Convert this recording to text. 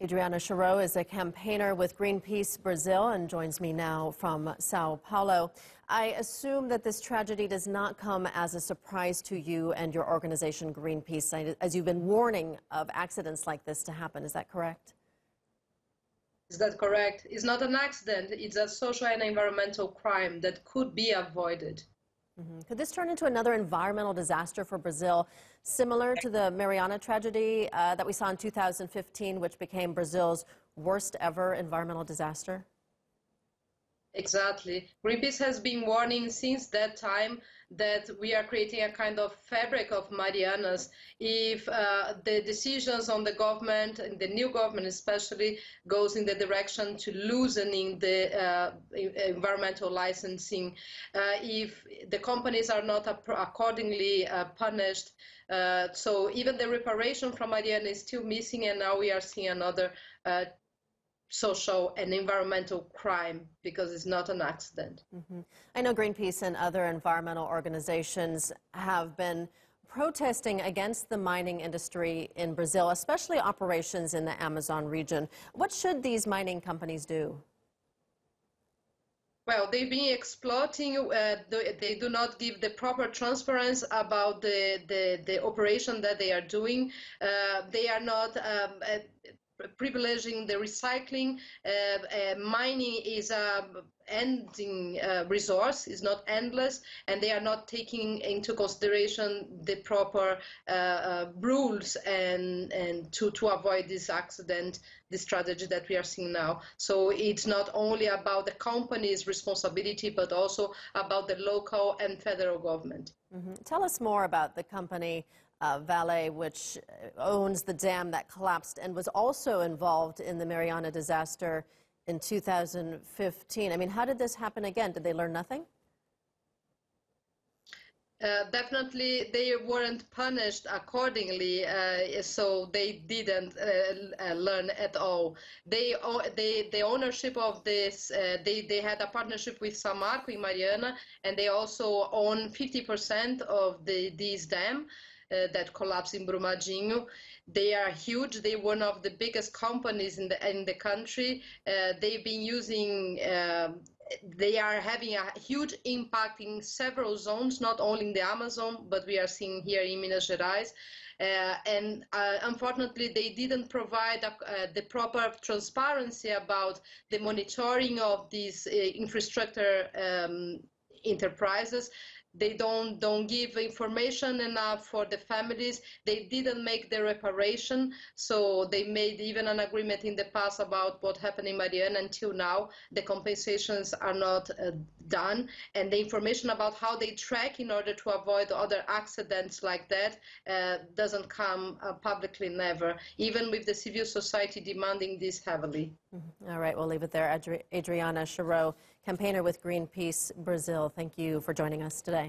Adriana Charoux is a campaigner with Greenpeace Brazil and joins me now from Sao Paulo. I assume that this tragedy does not come as a surprise to you and your organization Greenpeace, as you've been warning of accidents like this to happen. Is that correct? Is that correct? It's not an accident. It's a social and environmental crime that could be avoided. Could this turn into another environmental disaster for Brazil, similar to the Mariana tragedy that we saw in 2015, which became Brazil's worst ever environmental disaster? Exactly. Greenpeace has been warning since that time that we are creating a kind of fabric of Marianas if the decisions on the government, and the new government especially, goes in the direction to loosening the environmental licensing, if the companies are not accordingly punished. So even the reparation from Mariana is still missing, and now we are seeing another social and environmental crime because it's not an accident. I know Greenpeace and other environmental organizations have been protesting against the mining industry in Brazil, especially operations in the Amazon region. What should these mining companies do? Well, they've been exploiting, they do not give the proper transparency about the operation that they are doing. They are not privileging the recycling. Mining is a ending resource, is not endless, and they are not taking into consideration the proper rules and to avoid this accident, this tragedy that we are seeing now. So it's not only about the company's responsibility, but also about the local and federal government. Tell us more about the company Vale, which owns the dam that collapsed and was also involved in the Mariana disaster in 2015. I mean, how did this happen again? Did they learn nothing? Definitely, they weren't punished accordingly, so they didn't learn at all. The ownership of this, they had a partnership with Samarco in Mariana, and they also own 50% of this dam that collapsed in Brumadinho. They are huge. They're one of the biggest companies in the country. They've been using. They are having a huge impact in several zones, not only in the Amazon, but we are seeing here in Minas Gerais. And unfortunately, they didn't provide the proper transparency about the monitoring of these infrastructure enterprises. They don't give information enough for the families. They didn't make the reparation, so they made even an agreement in the past about what happened in Mariana. Until now, the compensations are not done, and the information about how they track in order to avoid other accidents like that doesn't come publicly, never, even with the civil society demanding this heavily. All right, we'll leave it there. Adriana Charoux, campaigner with Greenpeace Brazil, thank you for joining us today.